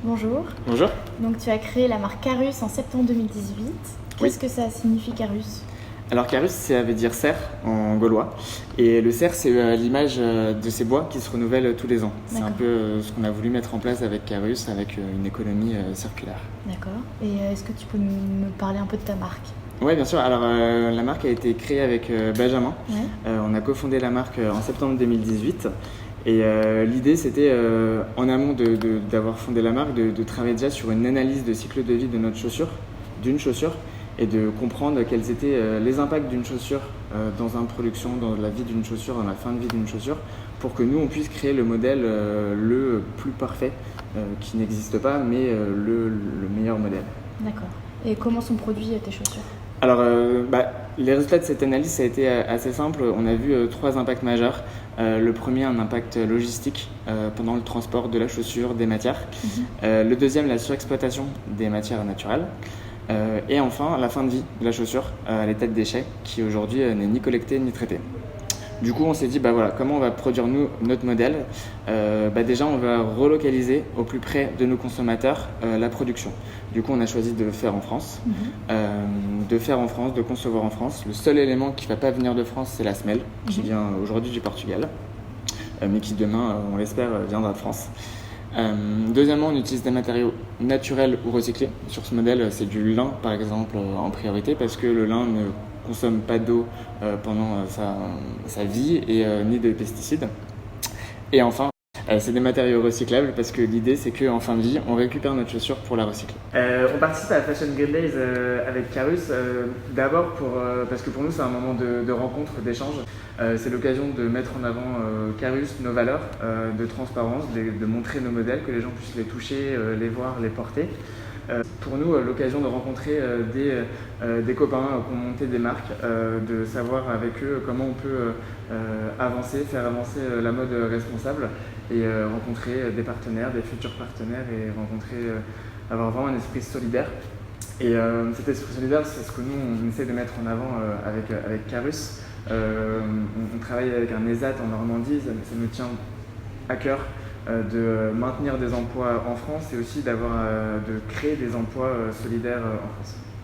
Bonjour. Bonjour. Donc tu as créé la marque Carus en septembre 2018. Qu'est-ce que ça signifie Carus? Alors Carus, ça veut dire cerf en gaulois. Et le cerf, c'est l'image de ces bois qui se renouvellent tous les ans. C'est un peu ce qu'on a voulu mettre en place avec Carus, avec une économie circulaire. D'accord. Et est-ce que tu peux me parler un peu de ta marque? Oui, bien sûr. Alors la marque a été créée avec Benjamin. Ouais. On a cofondé la marque en septembre 2018. Et l'idée, c'était, en amont d'avoir fondé la marque, de travailler déjà sur une analyse de cycle de vie de notre chaussure, d'une chaussure, et de comprendre quels étaient les impacts d'une chaussure dans la production, dans la vie d'une chaussure, dans la fin de vie d'une chaussure, pour que nous, on puisse créer le modèle le plus parfait, qui n'existe pas, mais le meilleur modèle. D'accord. Et comment sont produits tes chaussures? Alors, les résultats de cette analyse, ça a été assez simple. On a vu 3 impacts majeurs. Le premier, un impact logistique pendant le transport de la chaussure, des matières. Le deuxième, la surexploitation des matières naturelles. Et enfin, la fin de vie de la chaussure, l'état de déchet, qui aujourd'hui n'est ni collecté ni traité. Du coup, on s'est dit, comment on va produire notre modèle? Déjà, on va relocaliser au plus près de nos consommateurs la production. Du coup, on a choisi de le faire en France, de concevoir en France. Le seul élément qui ne va pas venir de France, c'est la semelle, qui vient aujourd'hui du Portugal, mais qui demain, on l'espère, viendra de France. Deuxièmement, on utilise des matériaux naturels ou recyclés. Sur ce modèle, c'est du lin, par exemple, en priorité, parce que le lin ne consomme pas d'eau pendant sa vie et ni de pesticides. Et enfin, c'est des matériaux recyclables parce que l'idée c'est qu'en fin de vie, on récupère notre chaussure pour la recycler. On participe à Fashion Green Days avec Carus, d'abord parce que pour nous c'est un moment de rencontre, d'échange. C'est l'occasion de mettre en avant Carus, nos valeurs de transparence, de montrer nos modèles, que les gens puissent les toucher, les voir, les porter. Pour nous, l'occasion de rencontrer des copains qui ont monté des marques, de savoir avec eux comment on peut faire avancer la mode responsable et rencontrer des partenaires, des futurs partenaires et avoir vraiment un esprit solidaire. Et cet esprit solidaire, c'est ce que nous, on essaie de mettre en avant avec Carus. On travaille avec un ESAT en Normandie, ça nous tient à cœur de maintenir des emplois en France et aussi de créer des emplois solidaires en France.